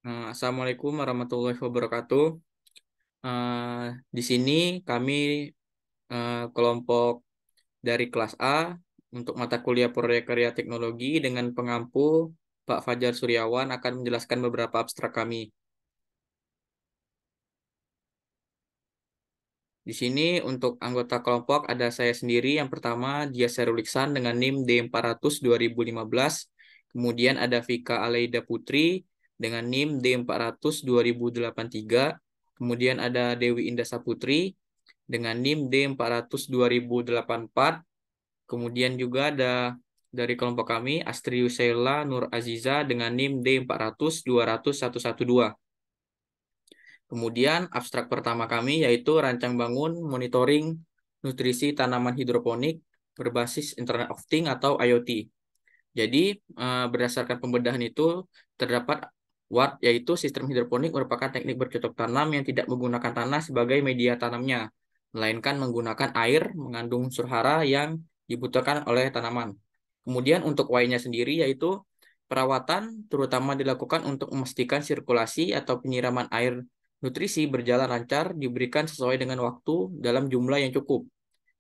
Assalamualaikum warahmatullahi wabarakatuh. Di sini kami kelompok dari kelas A untuk mata kuliah proyek karya teknologi dengan pengampu Pak Fajar Suryawan akan menjelaskan beberapa abstrak kami. Di sini untuk anggota kelompok ada saya sendiri. Yang pertama Dia Seruliksan dengan NIM D400 2015. Kemudian ada Vika Aleida Putri dengan NIM D400 2083. Kemudian ada Dewi Indah Saputri dengan NIM D400 2084. Kemudian juga ada dari kelompok kami Astri Yusela Nur Aziza dengan NIM D400 200 Kemudian abstrak pertama kami yaitu rancang bangun monitoring nutrisi tanaman hidroponik berbasis Internet of Things atau IoT. Jadi berdasarkan pembedahan itu terdapat WAT yaitu sistem hidroponik merupakan teknik bercocok tanam yang tidak menggunakan tanah sebagai media tanamnya, melainkan menggunakan air mengandung unsur hara yang dibutuhkan oleh tanaman. Kemudian untuk Y-nya sendiri yaitu perawatan terutama dilakukan untuk memastikan sirkulasi atau penyiraman air nutrisi berjalan lancar diberikan sesuai dengan waktu dalam jumlah yang cukup.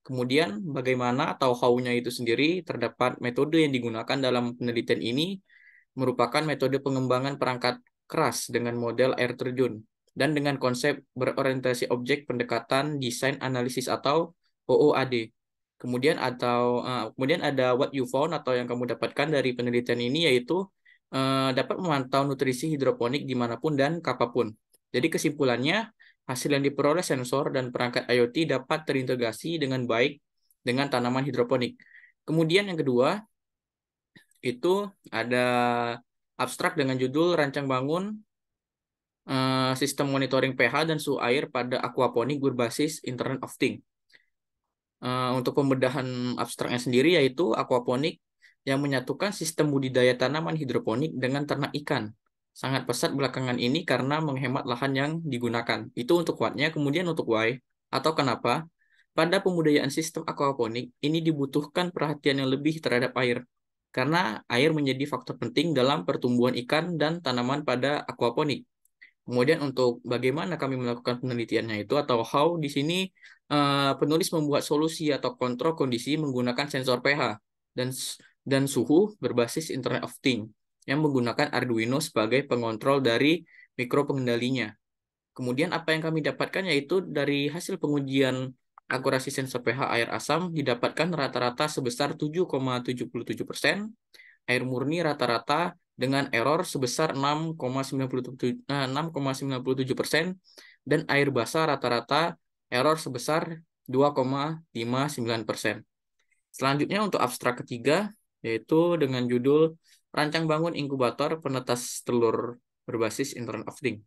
Kemudian bagaimana atau how-nya itu sendiri terdapat metode yang digunakan dalam penelitian ini merupakan metode pengembangan perangkat keras dengan model air terjun dan dengan konsep berorientasi objek pendekatan desain analisis atau OOAD. Kemudian ada what you found atau yang kamu dapatkan dari penelitian ini yaitu dapat memantau nutrisi hidroponik dimanapun dan kapanpun. Jadi kesimpulannya hasil yang diperoleh sensor dan perangkat IoT dapat terintegrasi dengan baik dengan tanaman hidroponik. Kemudian yang kedua itu ada abstrak dengan judul Rancang Bangun Sistem Monitoring pH dan Suhu Air pada Aquaponik berbasis Internet of Things. Untuk pembedahan abstraknya sendiri yaitu aquaponik yang menyatukan sistem budidaya tanaman hidroponik dengan ternak ikan. Sangat pesat belakangan ini karena menghemat lahan yang digunakan. Itu untuk what-nya. Kemudian untuk why atau kenapa, pada pembudayaan sistem aquaponik ini dibutuhkan perhatian yang lebih terhadap air. Karena air menjadi faktor penting dalam pertumbuhan ikan dan tanaman pada aquaponik. Kemudian untuk bagaimana kami melakukan penelitiannya itu atau how di sini penulis membuat solusi atau kontrol kondisi menggunakan sensor pH dan suhu berbasis Internet of Things yang menggunakan Arduino sebagai pengontrol dari mikropengendalinya. Kemudian apa yang kami dapatkan yaitu dari hasil pengujian akurasi sensor pH air asam didapatkan rata-rata sebesar 7,77%, air murni rata-rata dengan error sebesar 6,97%, dan air basah rata-rata error sebesar 2,59%. Selanjutnya untuk abstrak ketiga, yaitu dengan judul Rancang Bangun Inkubator Penetas Telur Berbasis Internet of Things.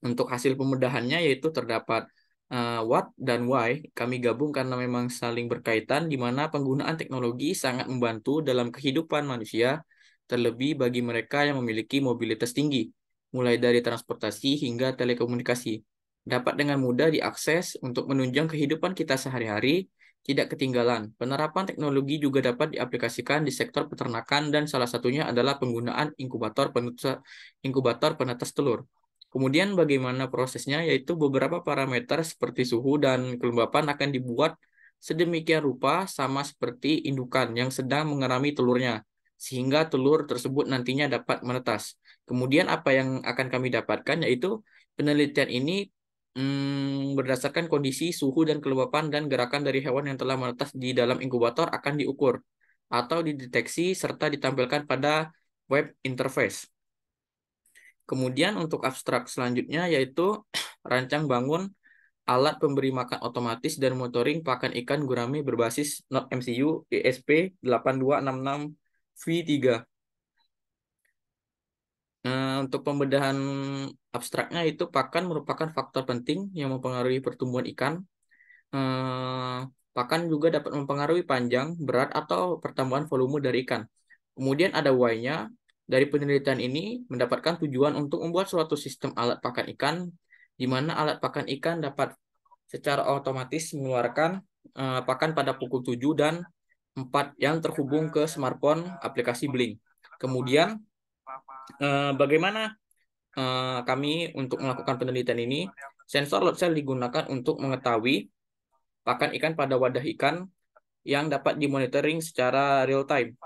Untuk hasil pembedahannya yaitu terdapat what dan why kami gabung karena memang saling berkaitan di mana penggunaan teknologi sangat membantu dalam kehidupan manusia, terlebih bagi mereka yang memiliki mobilitas tinggi, mulai dari transportasi hingga telekomunikasi. Dapat dengan mudah diakses untuk menunjang kehidupan kita sehari-hari, tidak ketinggalan. Penerapan teknologi juga dapat diaplikasikan di sektor peternakan dan salah satunya adalah penggunaan inkubator penetas telur. Kemudian bagaimana prosesnya, yaitu beberapa parameter seperti suhu dan kelembapan akan dibuat sedemikian rupa sama seperti indukan yang sedang mengerami telurnya, sehingga telur tersebut nantinya dapat menetas. Kemudian apa yang akan kami dapatkan, yaitu penelitian ini berdasarkan kondisi suhu dan kelembapan dan gerakan dari hewan yang telah menetas di dalam inkubator akan diukur atau dideteksi serta ditampilkan pada web interface. Kemudian untuk abstrak selanjutnya yaitu rancang bangun alat pemberi makan otomatis dan monitoring pakan ikan gurame berbasis Node MCU ESP8266V3. Untuk pembedahan abstraknya itu pakan merupakan faktor penting yang mempengaruhi pertumbuhan ikan. Eh, Pakan juga dapat mempengaruhi panjang, berat, atau pertambahan volume dari ikan. Kemudian ada Y-nya. Dari penelitian ini mendapatkan tujuan untuk membuat suatu sistem alat pakan ikan, di mana alat pakan ikan dapat secara otomatis mengeluarkan pakan pada pukul 7 dan 4 yang terhubung ke smartphone aplikasi Blink. Kemudian bagaimana kami untuk melakukan penelitian ini, sensor load cell digunakan untuk mengetahui pakan ikan pada wadah ikan yang dapat dimonitoring secara real time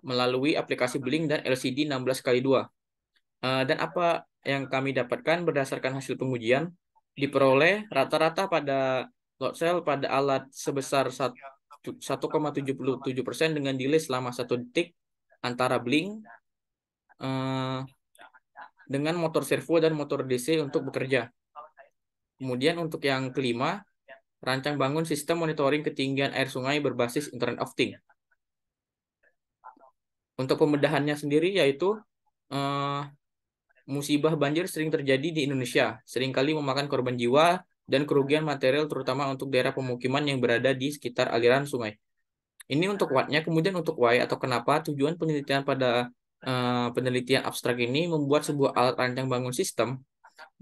melalui aplikasi Blink dan LCD 16x2. Dan apa yang kami dapatkan berdasarkan hasil pengujian diperoleh rata-rata pada load cell pada alat sebesar 1,77% dengan delay selama 1 detik antara Blink dengan motor servo dan motor DC untuk bekerja. Kemudian untuk yang kelima, rancang bangun sistem monitoring ketinggian air sungai berbasis Internet of Things. Untuk pembedahannya sendiri yaitu musibah banjir sering terjadi di Indonesia, seringkali memakan korban jiwa dan kerugian material terutama untuk daerah pemukiman yang berada di sekitar aliran sungai. Ini untuk what-nya, kemudian untuk why atau kenapa tujuan penelitian pada penelitian abstrak ini membuat sebuah alat rancang bangun sistem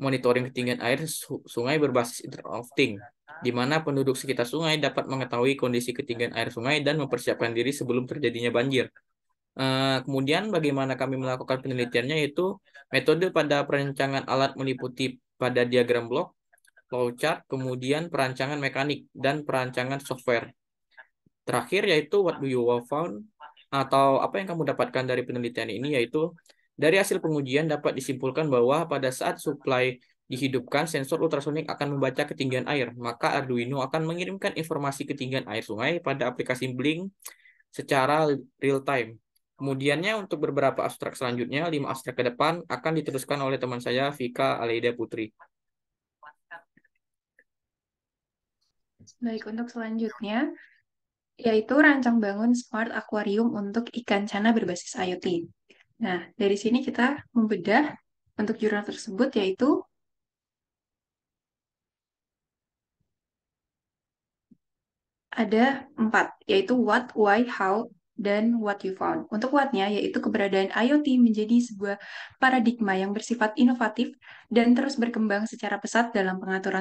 monitoring ketinggian air sungai berbasis Internet of Things, di mana penduduk sekitar sungai dapat mengetahui kondisi ketinggian air sungai dan mempersiapkan diri sebelum terjadinya banjir. Kemudian bagaimana kami melakukan penelitiannya yaitu metode pada perancangan alat meliputi pada diagram blok, flowchart, kemudian perancangan mekanik, dan perancangan software. Terakhir yaitu what do you found atau apa yang kamu dapatkan dari penelitian ini yaitu dari hasil pengujian dapat disimpulkan bahwa pada saat supply dihidupkan sensor ultrasonik akan membaca ketinggian air, maka Arduino akan mengirimkan informasi ketinggian air sungai pada aplikasi Blink secara real time. Kemudiannya untuk beberapa abstrak selanjutnya, 5 abstrak ke depan akan diteruskan oleh teman saya Vika Aleida Putri. Baik, untuk selanjutnya yaitu rancang bangun smart aquarium untuk ikan cana berbasis IoT. Nah, dari sini kita membedah untuk jurnal tersebut yaitu ada 4, yaitu what, why, how, dan what you found. Untuk what-nya, yaitu keberadaan IoT menjadi sebuah paradigma yang bersifat inovatif dan terus berkembang secara pesat dalam pengaturan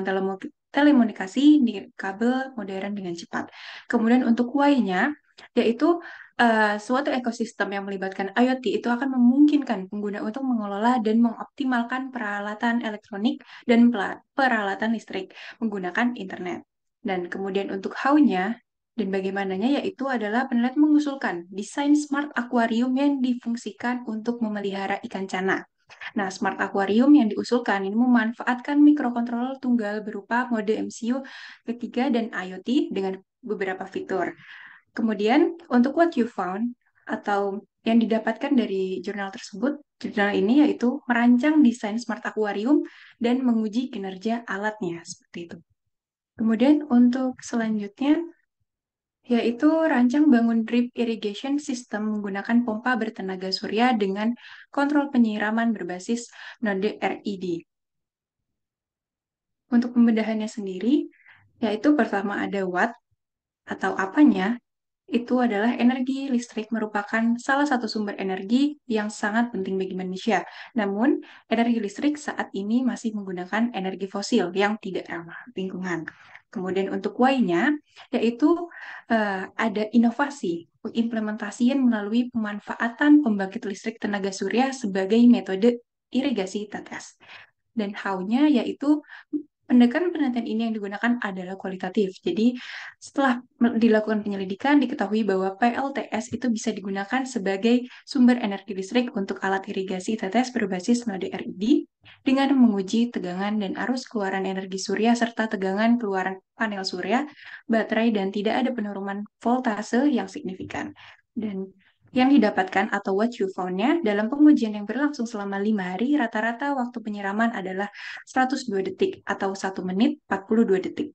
telekomunikasi di kabel modern dengan cepat. Kemudian untuk why-nya, yaitu suatu ekosistem yang melibatkan IoT itu akan memungkinkan pengguna untuk mengelola dan mengoptimalkan peralatan elektronik dan peralatan listrik menggunakan internet. Dan kemudian untuk how-nya dan bagaimananya yaitu adalah penelitian mengusulkan desain smart aquarium yang difungsikan untuk memelihara ikan cana. Nah, smart aquarium yang diusulkan ini memanfaatkan mikrokontroler tunggal berupa mode MCU ketiga dan IoT dengan beberapa fitur. Kemudian untuk what you found atau yang didapatkan dari jurnal tersebut, jurnal ini yaitu merancang desain smart aquarium dan menguji kinerja alatnya seperti itu. Kemudian untuk selanjutnya, yaitu rancang bangun drip irrigation system menggunakan pompa bertenaga surya dengan kontrol penyiraman berbasis node RED. Untuk pembedahannya sendiri, yaitu pertama ada what atau apanya, itu adalah energi listrik merupakan salah satu sumber energi yang sangat penting bagi manusia. Namun, energi listrik saat ini masih menggunakan energi fosil yang tidak ramah lingkungan. Kemudian untuk why-nya, yaitu ada inovasi pengimplementasian melalui pemanfaatan pembangkit listrik tenaga surya sebagai metode irigasi tetes. Dan how-nya yaitu pendekatan penelitian ini yang digunakan adalah kualitatif. Jadi, setelah dilakukan penyelidikan, diketahui bahwa PLTS itu bisa digunakan sebagai sumber energi listrik untuk alat irigasi tetes berbasis node RED dengan menguji tegangan dan arus keluaran energi surya serta tegangan keluaran panel surya, baterai, dan tidak ada penurunan voltase yang signifikan. Dan yang didapatkan atau what you found-nya dalam pengujian yang berlangsung selama 5 hari, rata-rata waktu penyiraman adalah 102 detik atau 1 menit 42 detik.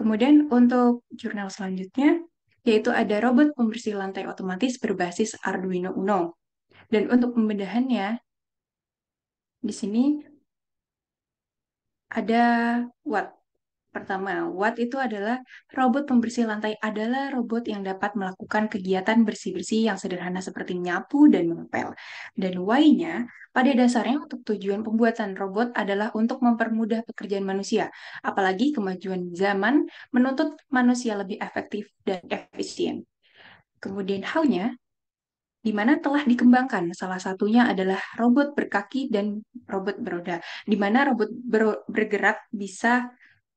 Kemudian untuk jurnal selanjutnya, yaitu ada robot pembersih lantai otomatis berbasis Arduino Uno. Dan untuk pembedahannya, di sini ada what. Pertama, what itu adalah robot pembersih lantai adalah robot yang dapat melakukan kegiatan bersih-bersih yang sederhana seperti menyapu dan mengepel. Dan why-nya, pada dasarnya untuk tujuan pembuatan robot adalah untuk mempermudah pekerjaan manusia. Apalagi kemajuan zaman menuntut manusia lebih efektif dan efisien. Kemudian how-nya, di mana telah dikembangkan. Salah satunya adalah robot berkaki dan robot beroda, di mana robot bergerak bisa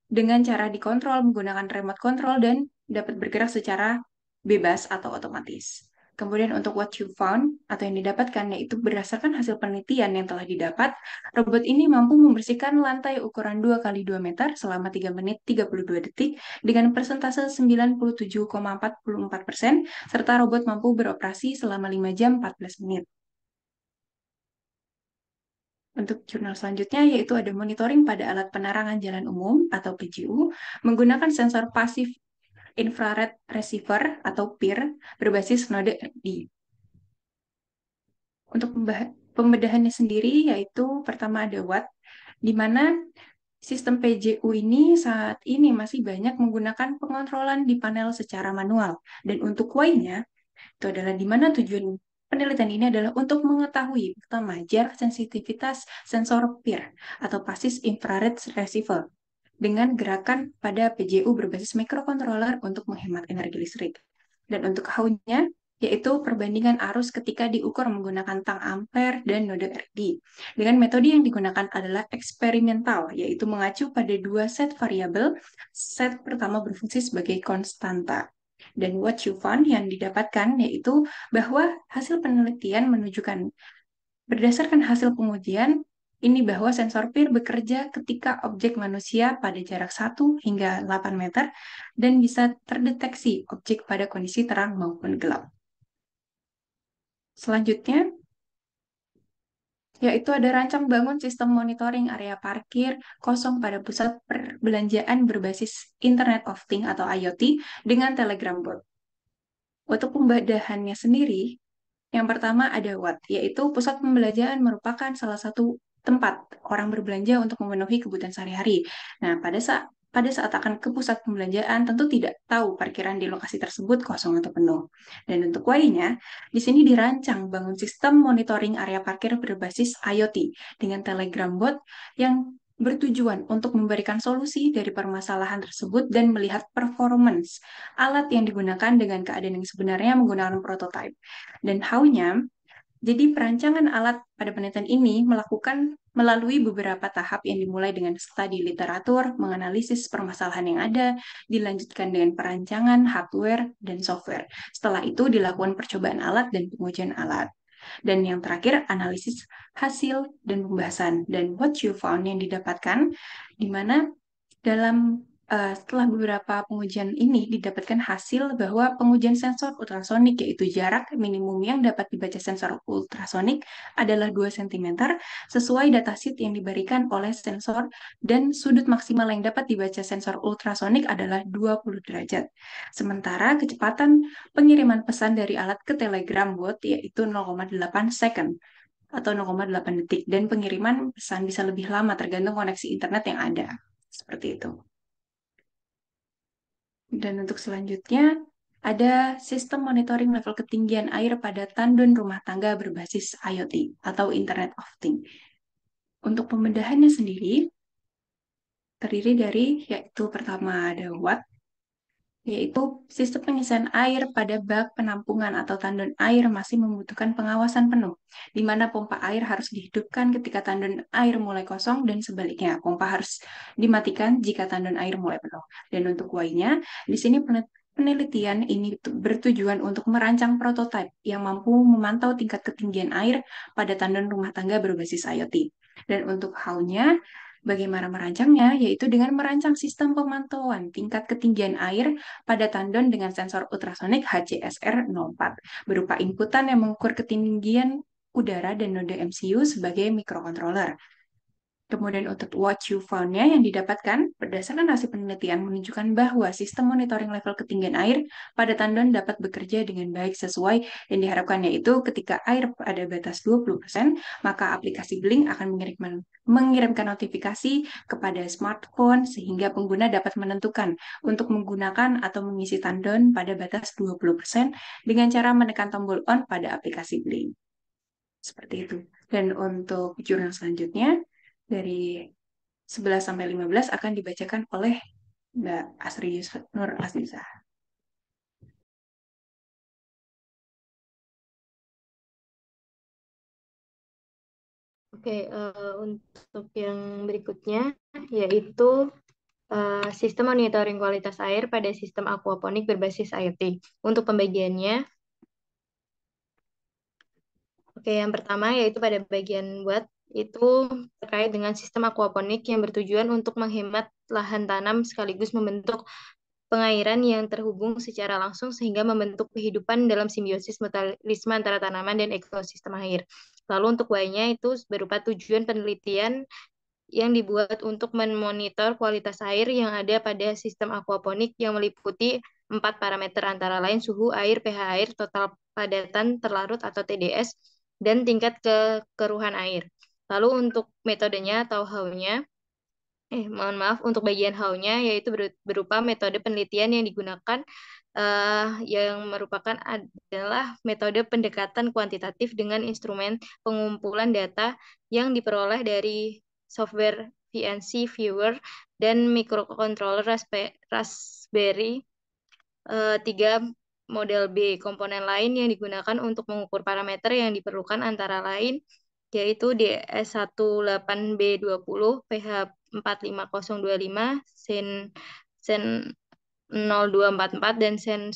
dengan cara dikontrol menggunakan remote control dan dapat bergerak secara bebas atau otomatis. Kemudian untuk what you found atau yang didapatkan yaitu berdasarkan hasil penelitian yang telah didapat, robot ini mampu membersihkan lantai ukuran 2 kali 2 meter selama 3 menit 32 detik dengan persentase 97,44% serta robot mampu beroperasi selama 5 jam 14 menit. Untuk jurnal selanjutnya yaitu ada monitoring pada alat penerangan jalan umum atau PJU menggunakan sensor pasif infrared receiver atau PIR berbasis node RD. Untuk pembedahannya sendiri yaitu pertama ada watt, di mana sistem PJU ini saat ini masih banyak menggunakan pengontrolan di panel secara manual. Dan untuk Y-nya, itu adalah di mana tujuan penelitian ini adalah untuk mengetahui pertama jarak sensitivitas sensor PIR atau Passive Infrared Receiver dengan gerakan pada PJU berbasis microcontroller untuk menghemat energi listrik. Dan untuk how-nya, yaitu perbandingan arus ketika diukur menggunakan tang ampere dan node RD. Dengan metode yang digunakan adalah eksperimental, yaitu mengacu pada dua set variabel. Set pertama berfungsi sebagai konstanta. Dan what you found yang didapatkan yaitu bahwa hasil penelitian menunjukkan berdasarkan hasil pengujian ini bahwa sensor PIR bekerja ketika objek manusia pada jarak 1 hingga 8 meter dan bisa terdeteksi objek pada kondisi terang maupun gelap. Selanjutnya, yaitu ada rancang bangun sistem monitoring area parkir kosong pada pusat perbelanjaan berbasis Internet of Things atau IoT dengan Telegram bot. Untuk pembedahannya sendiri, yang pertama ada Watt, yaitu pusat pembelanjaan merupakan salah satu tempat orang berbelanja untuk memenuhi kebutuhan sehari-hari. Nah, pada saat akan ke pusat pembelanjaan, tentu tidak tahu parkiran di lokasi tersebut kosong atau penuh. Dan untuk Y-nya, di sini dirancang bangun sistem monitoring area parkir berbasis IoT dengan Telegram bot yang bertujuan untuk memberikan solusi dari permasalahan tersebut dan melihat performance alat yang digunakan dengan keadaan yang sebenarnya menggunakan prototipe. Dan how-nya, jadi perancangan alat pada penelitian ini melakukan melalui beberapa tahap yang dimulai dengan studi literatur, menganalisis permasalahan yang ada, dilanjutkan dengan perancangan hardware dan software. Setelah itu dilakukan percobaan alat dan pengujian alat. Dan yang terakhir, analisis hasil dan pembahasan. Dan what you found yang didapatkan, di mana dalam setelah beberapa pengujian ini didapatkan hasil bahwa pengujian sensor ultrasonik yaitu jarak minimum yang dapat dibaca sensor ultrasonik adalah 2 cm sesuai datasheet yang diberikan oleh sensor dan sudut maksimal yang dapat dibaca sensor ultrasonik adalah 20 derajat. Sementara kecepatan pengiriman pesan dari alat ke Telegram bot yaitu 0,8 second atau 0,8 detik dan pengiriman pesan bisa lebih lama tergantung koneksi internet yang ada. Seperti itu. Dan untuk selanjutnya, ada sistem monitoring level ketinggian air pada tandon rumah tangga berbasis IoT atau Internet of Things. Untuk pembedahannya sendiri, terdiri dari yaitu pertama ada watt, yaitu sistem pengisian air pada bak penampungan atau tandon air masih membutuhkan pengawasan penuh, di mana pompa air harus dihidupkan ketika tandon air mulai kosong dan sebaliknya, pompa harus dimatikan jika tandon air mulai penuh. Dan untuk Y-nya, di sini penelitian ini bertujuan untuk merancang prototipe yang mampu memantau tingkat ketinggian air pada tandon rumah tangga berbasis IoT. Dan untuk how-nya, bagaimana merancangnya, yaitu dengan merancang sistem pemantauan tingkat ketinggian air pada tandon dengan sensor ultrasonik HCSR04 berupa inputan yang mengukur ketinggian udara dan node MCU sebagai microcontroller. Kemudian untuk what you found-nya yang didapatkan berdasarkan hasil penelitian menunjukkan bahwa sistem monitoring level ketinggian air pada tandon dapat bekerja dengan baik sesuai yang diharapkan, yaitu ketika air pada batas 20%, maka aplikasi Blink akan mengirimkan notifikasi kepada smartphone sehingga pengguna dapat menentukan untuk menggunakan atau mengisi tandon pada batas 20% dengan cara menekan tombol on pada aplikasi Blink. Seperti itu. Dan untuk jurnal selanjutnya, dari 11 sampai 15 akan dibacakan oleh Mbak Asri Nur Aziza. Oke, untuk yang berikutnya yaitu sistem monitoring kualitas air pada sistem aquaponik berbasis IoT. Untuk pembagiannya, oke, yang pertama yaitu pada bagian buat itu terkait dengan sistem aquaponik yang bertujuan untuk menghemat lahan tanam sekaligus membentuk pengairan yang terhubung secara langsung sehingga membentuk kehidupan dalam simbiosis mutualisme antara tanaman dan ekosistem air. Lalu untuk Y-nya itu berupa tujuan penelitian yang dibuat untuk memonitor kualitas air yang ada pada sistem aquaponik yang meliputi 4 parameter antara lain suhu air, pH air, total padatan terlarut atau TDS, dan tingkat kekeruhan air. Lalu untuk metodenya atau how-nya, mohon maaf, untuk bagian how-nya yaitu berupa metode penelitian yang digunakan yang merupakan adalah metode pendekatan kuantitatif dengan instrumen pengumpulan data yang diperoleh dari software VNC Viewer dan microcontroller Raspberry 3 model B. Komponen lain yang digunakan untuk mengukur parameter yang diperlukan antara lain yaitu DS18B20, pH 45025, Sen 0244 dan Sen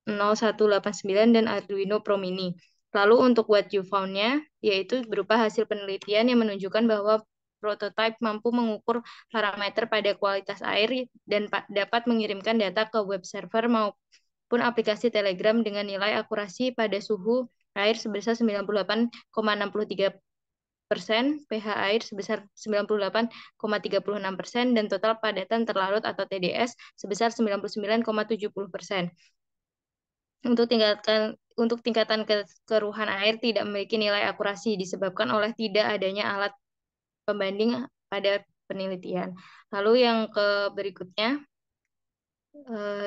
0189 dan Arduino Pro Mini. Lalu untuk what you found-nya yaitu berupa hasil penelitian yang menunjukkan bahwa prototipe mampu mengukur parameter pada kualitas air dan dapat mengirimkan data ke web server maupun aplikasi Telegram dengan nilai akurasi pada suhu air sebesar 98,63%, pH air sebesar 98,36%, dan total padatan terlarut atau TDS sebesar 99,70%. Untuk tingkatan kekeruhan air tidak memiliki nilai akurasi disebabkan oleh tidak adanya alat pembanding pada penelitian. Lalu yang berikutnya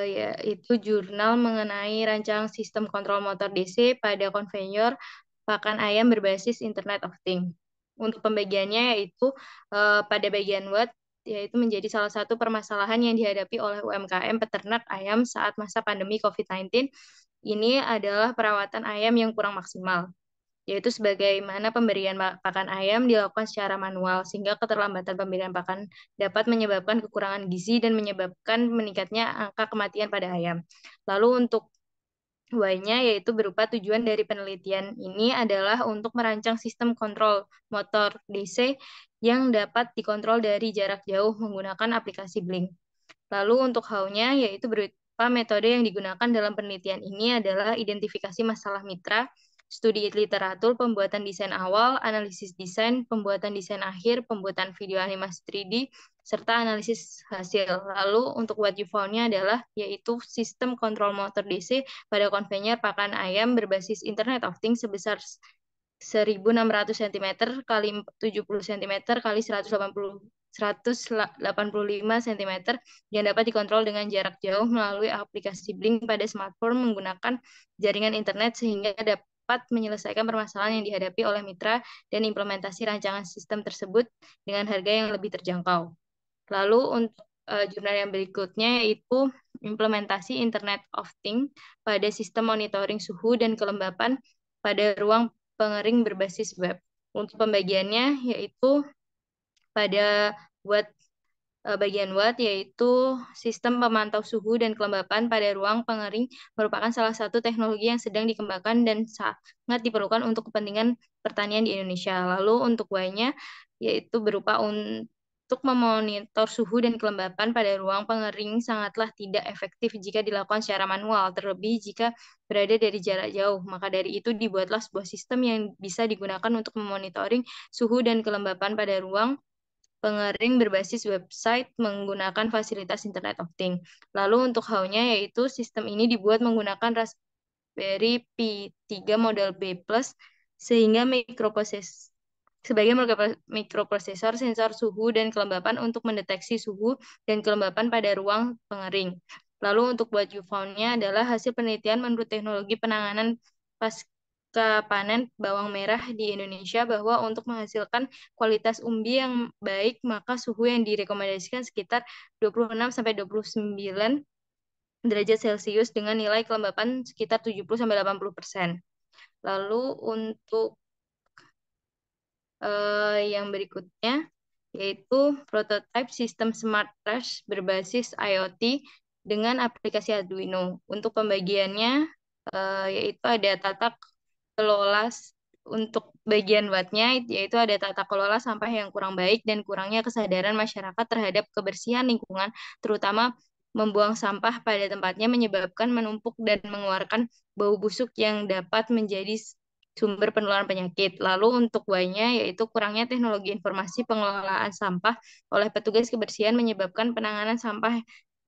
yaitu jurnal mengenai rancangan sistem kontrol motor DC pada konveyor pakan ayam berbasis Internet of Things. Untuk pembagiannya yaitu pada bagian what yaitu menjadi salah satu permasalahan yang dihadapi oleh UMKM peternak ayam saat masa pandemi COVID-19. Ini adalah perawatan ayam yang kurang maksimal, yaitu sebagaimana pemberian pakan ayam dilakukan secara manual, sehingga keterlambatan pemberian pakan dapat menyebabkan kekurangan gizi dan menyebabkan meningkatnya angka kematian pada ayam. Lalu untuk Y-nya yaitu berupa tujuan dari penelitian ini adalah untuk merancang sistem kontrol motor DC yang dapat dikontrol dari jarak jauh menggunakan aplikasi Blink. Lalu untuk how-nya yaitu berupa metode yang digunakan dalam penelitian ini adalah identifikasi masalah mitra, studi literatur, pembuatan desain awal, analisis desain, pembuatan desain akhir, pembuatan video animasi 3D, serta analisis hasil. Lalu untuk what you found-nya adalah yaitu sistem kontrol motor DC pada konveyor pakan ayam berbasis Internet of Things sebesar 1.600 cm kali 70 cm kali 185 cm yang dapat dikontrol dengan jarak jauh melalui aplikasi Blink pada smartphone menggunakan jaringan internet sehingga dapat menyelesaikan permasalahan yang dihadapi oleh mitra dan implementasi rancangan sistem tersebut dengan harga yang lebih terjangkau. Lalu untuk jurnal yang berikutnya yaitu implementasi Internet of Things pada sistem monitoring suhu dan kelembapan pada ruang pengering berbasis web. Untuk pembagiannya yaitu pada buat bagian what yaitu sistem pemantau suhu dan kelembapan pada ruang pengering merupakan salah satu teknologi yang sedang dikembangkan dan sangat diperlukan untuk kepentingan pertanian di Indonesia. Lalu untuk Y-nya yaitu berupa untuk memonitor suhu dan kelembapan pada ruang pengering sangatlah tidak efektif jika dilakukan secara manual, terlebih jika berada dari jarak jauh. Maka dari itu dibuatlah sebuah sistem yang bisa digunakan untuk memonitoring suhu dan kelembapan pada ruang pengering berbasis website menggunakan fasilitas Internet of Things. Lalu untuk how-nya yaitu sistem ini dibuat menggunakan Raspberry Pi 3 model B+, sehingga sebagai mikroprosesor sensor suhu dan kelembapan untuk mendeteksi suhu dan kelembapan pada ruang pengering. Lalu untuk what you found-nya adalah hasil penelitian menurut teknologi penanganan pasca panen bawang merah di Indonesia bahwa untuk menghasilkan kualitas umbi yang baik maka suhu yang direkomendasikan sekitar 26-29 derajat Celcius dengan nilai kelembapan sekitar 70-80%. Lalu untuk Yang berikutnya yaitu prototipe sistem smart trash berbasis IoT dengan aplikasi Arduino. Untuk pembagiannya yaitu ada tata kelola untuk bagian wattnya, yaitu ada tata kelola sampah yang kurang baik dan kurangnya kesadaran masyarakat terhadap kebersihan lingkungan, terutama membuang sampah pada tempatnya menyebabkan menumpuk dan mengeluarkan bau busuk yang dapat menjadi sumber penularan penyakit. Lalu untuk Y-nya yaitu kurangnya teknologi informasi pengelolaan sampah oleh petugas kebersihan menyebabkan penanganan sampah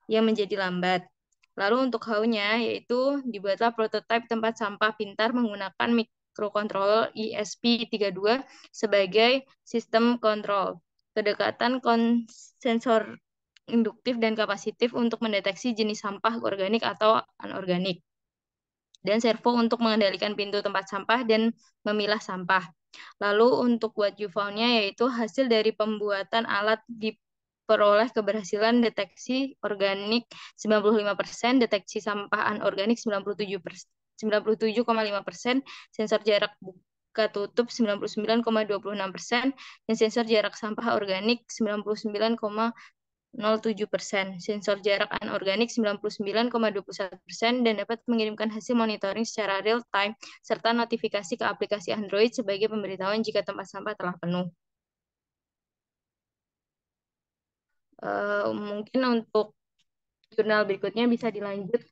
yang menjadi lambat. Lalu untuk How-nya yaitu dibuatlah prototipe tempat sampah pintar menggunakan microcontroller ESP32 sebagai sistem kontrol. Kedekatan sensor induktif dan kapasitif untuk mendeteksi jenis sampah organik atau anorganik, dan servo untuk mengendalikan pintu tempat sampah dan memilah sampah. Lalu untuk what you found-nya yaitu hasil dari pembuatan alat diperoleh keberhasilan deteksi organik 95%, deteksi sampah anorganik 97,5%, sensor jarak buka tutup 99,26%, dan sensor jarak sampah organik 99,07%, sensor jarak anorganik 99,21%, dan dapat mengirimkan hasil monitoring secara real time serta notifikasi ke aplikasi Android sebagai pemberitahuan jika tempat sampah telah penuh. Mungkin untuk jurnal berikutnya bisa dilanjut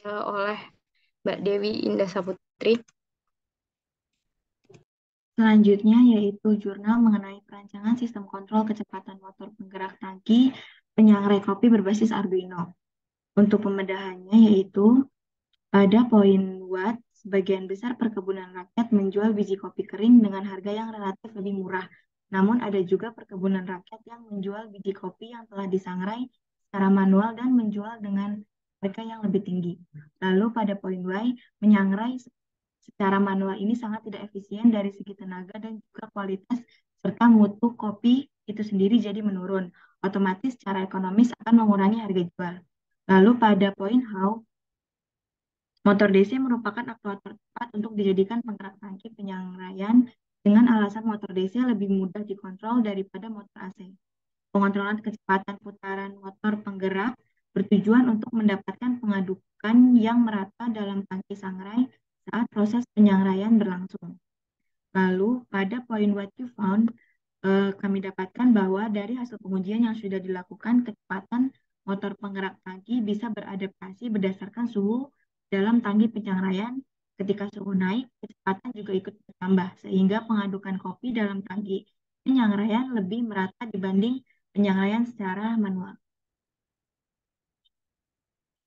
oleh Mbak Dewi Indah Saputri. Selanjutnya yaitu jurnal mengenai perancangan sistem kontrol kecepatan motor penggerak tangki penyangrai kopi berbasis Arduino. Untuk pembedahannya yaitu pada poin watt, sebagian besar perkebunan rakyat menjual biji kopi kering dengan harga yang relatif lebih murah. Namun ada juga perkebunan rakyat yang menjual biji kopi yang telah disangrai secara manual dan menjual dengan harga yang lebih tinggi. Lalu pada poin Y, menyangrai secara manual ini sangat tidak efisien dari segi tenaga dan juga kualitas serta mutu kopi itu sendiri jadi menurun. Otomatis secara ekonomis akan mengurangi harga jual. Lalu pada poin How, motor DC merupakan aktuator tepat untuk dijadikan penggerak tangki penyangrai dengan alasan motor DC lebih mudah dikontrol daripada motor AC. Pengontrolan kecepatan putaran motor penggerak bertujuan untuk mendapatkan pengadukan yang merata dalam tangki sangrai saat proses penyangraian berlangsung. Lalu pada poin what you found, kami dapatkan bahwa dari hasil pengujian yang sudah dilakukan, kecepatan motor penggerak tangki bisa beradaptasi berdasarkan suhu dalam tangki penyangrai. Ketika suhu naik, kecepatan juga ikut bertambah, sehingga pengadukan kopi dalam tangki penyangrai lebih merata dibanding penyangrai secara manual.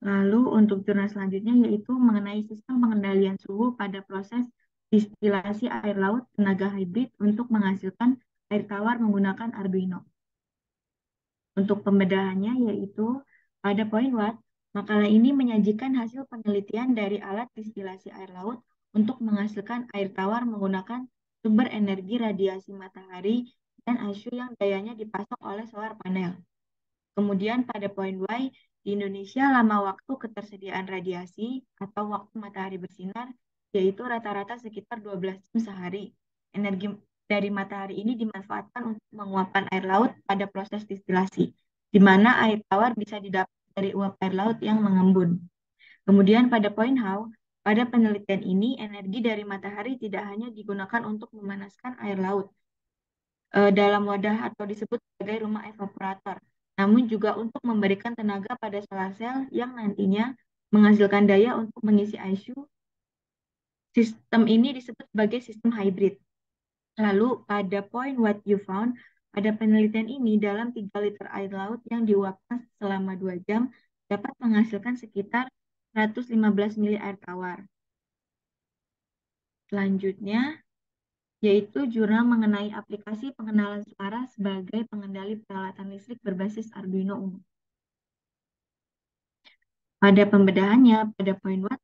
Lalu untuk jurnal selanjutnya yaitu mengenai sistem pengendalian suhu pada proses distilasi air laut tenaga hibrid untuk menghasilkan air tawar menggunakan Arduino. Untuk pembedahannya yaitu pada poin watt, makalah ini menyajikan hasil penelitian dari alat distilasi air laut untuk menghasilkan air tawar menggunakan sumber energi radiasi matahari dan ASU yang dayanya dipasok oleh solar panel. Kemudian pada poin Y, di Indonesia lama waktu ketersediaan radiasi atau waktu matahari bersinar yaitu rata-rata sekitar 12 jam sehari. Energi dari matahari ini dimanfaatkan untuk menguapkan air laut pada proses distilasi, di mana air tawar bisa didapat dari uap air laut yang mengembun. Kemudian pada poin How, pada penelitian ini energi dari matahari tidak hanya digunakan untuk memanaskan air laut dalam wadah atau disebut sebagai rumah evaporator, namun juga untuk memberikan tenaga pada solar cell yang nantinya menghasilkan daya untuk mengisi ISU. Sistem ini disebut sebagai sistem hybrid. Lalu pada poin what you found, pada penelitian ini dalam 3 liter air laut yang diuapkan selama 2 jam dapat menghasilkan sekitar 115 mili air tawar. Selanjutnya, yaitu jurnal mengenai aplikasi pengenalan suara sebagai pengendali peralatan listrik berbasis Arduino umum. Pada pembedahannya, pada poin what,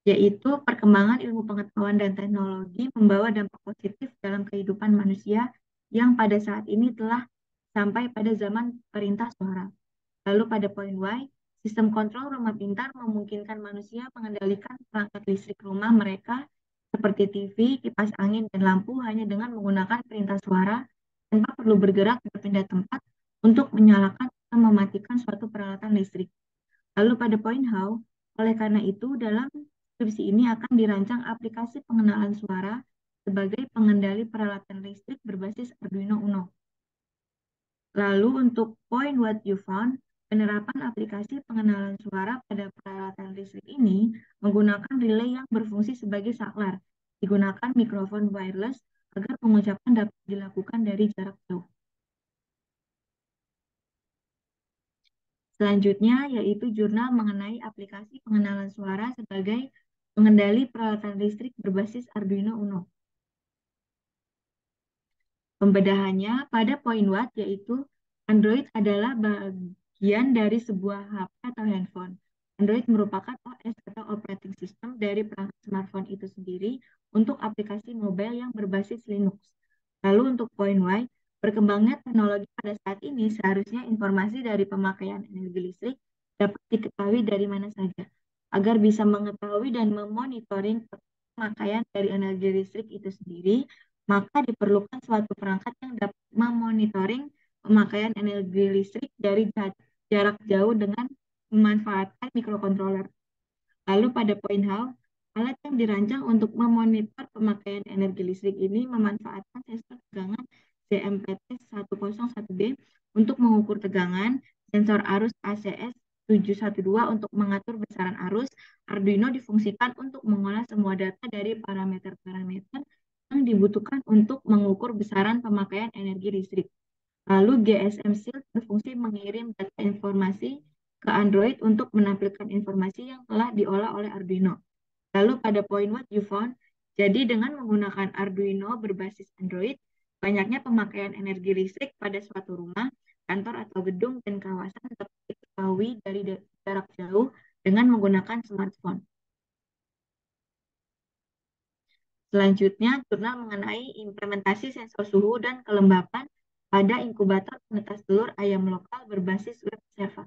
yaitu perkembangan ilmu pengetahuan dan teknologi membawa dampak positif dalam kehidupan manusia yang pada saat ini telah sampai pada zaman perintah suara. Lalu pada poin Y, sistem kontrol rumah pintar memungkinkan manusia mengendalikan perangkat listrik rumah mereka seperti TV, kipas angin, dan lampu hanya dengan menggunakan perintah suara tanpa perlu bergerak berpindah tempat untuk menyalakan atau mematikan suatu peralatan listrik. Lalu pada poin how, oleh karena itu dalam skripsi ini akan dirancang aplikasi pengenalan suara sebagai pengendali peralatan listrik berbasis Arduino Uno. Lalu untuk point what you found, penerapan aplikasi pengenalan suara pada peralatan listrik ini menggunakan relay yang berfungsi sebagai saklar. Digunakan mikrofon wireless agar pengucapan dapat dilakukan dari jarak jauh. Selanjutnya yaitu jurnal mengenai aplikasi pengenalan suara sebagai pengendali peralatan listrik berbasis Arduino Uno. Pembedahannya pada poin what yaitu Android adalah bagian dari sebuah HP atau handphone. Android merupakan OS atau operating system dari perangkat smartphone itu sendiri untuk aplikasi mobile yang berbasis Linux. Lalu untuk poin Y, berkembangnya teknologi pada saat ini seharusnya informasi dari pemakaian energi listrik dapat diketahui dari mana saja, agar bisa mengetahui dan memonitoring pemakaian dari energi listrik itu sendiri, maka diperlukan suatu perangkat yang dapat memonitoring pemakaian energi listrik dari jarak jauh dengan memanfaatkan mikrokontroler. Lalu pada poin how, alat yang dirancang untuk memonitor pemakaian energi listrik ini memanfaatkan sensor tegangan CMPT101B untuk mengukur tegangan, sensor arus ACS 712 untuk mengatur besaran arus. Arduino difungsikan untuk mengolah semua data dari parameter-parameter yang dibutuhkan untuk mengukur besaran pemakaian energi listrik. Lalu GSM Shield berfungsi mengirim data informasi ke Android untuk menampilkan informasi yang telah diolah oleh Arduino. Lalu pada poin what you found, jadi dengan menggunakan Arduino berbasis Android, banyaknya pemakaian energi listrik pada suatu rumah, kantor atau gedung dan kawasan dapat diketahui dari jarak jauh dengan menggunakan smartphone. Selanjutnya, jurnal mengenai implementasi sensor suhu dan kelembapan pada inkubator penetas telur ayam lokal berbasis web server.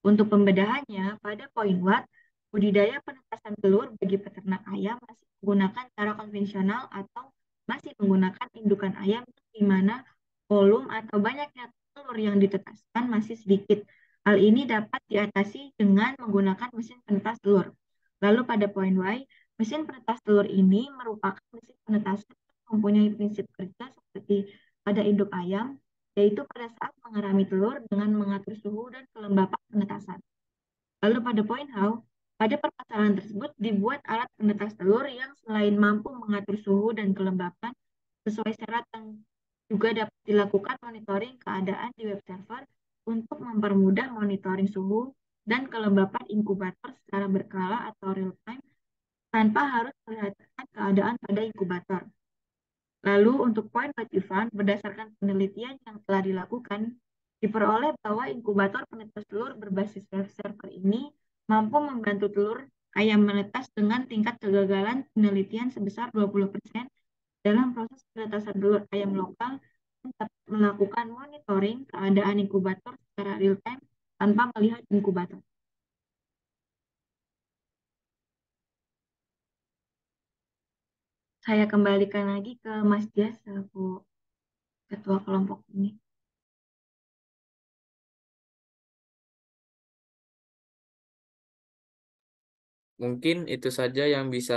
Untuk pembedahannya, pada poin what, budidaya penetasan telur bagi peternak ayam masih menggunakan cara konvensional atau masih menggunakan indukan ayam di mana volume atau banyaknya telur yang ditetaskan masih sedikit. Hal ini dapat diatasi dengan menggunakan mesin penetas telur. Lalu pada poin Y, mesin penetas telur ini merupakan mesin penetasan yang mempunyai prinsip kerja seperti pada induk ayam, yaitu pada saat mengerami telur dengan mengatur suhu dan kelembapan penetasan. Lalu pada poin how, pada permasalahan tersebut dibuat alat penetas telur yang selain mampu mengatur suhu dan kelembapan sesuai syarat yang juga dapat dilakukan monitoring keadaan di web server untuk mempermudah monitoring suhu dan kelembapan inkubator secara berkala atau real time tanpa harus melihatkan keadaan pada inkubator. Lalu untuk poin what you found, berdasarkan penelitian yang telah dilakukan, diperoleh bahwa inkubator penetas telur berbasis web server ini mampu membantu telur ayam menetas dengan tingkat kegagalan penelitian sebesar 20% dalam proses penetasan telur ayam lokal dan dapat melakukan monitoring keadaan inkubator secara real time tanpa melihat inkubator. Saya kembalikan lagi ke Mas Jas selaku ketua kelompok ini. Mungkin itu saja yang bisa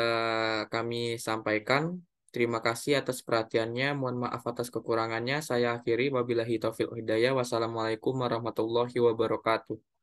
kami sampaikan. Terima kasih atas perhatiannya. Mohon maaf atas kekurangannya. Saya akhiri. Wabillahi taufiq wal hidayah. Wassalamualaikum warahmatullahi wabarakatuh.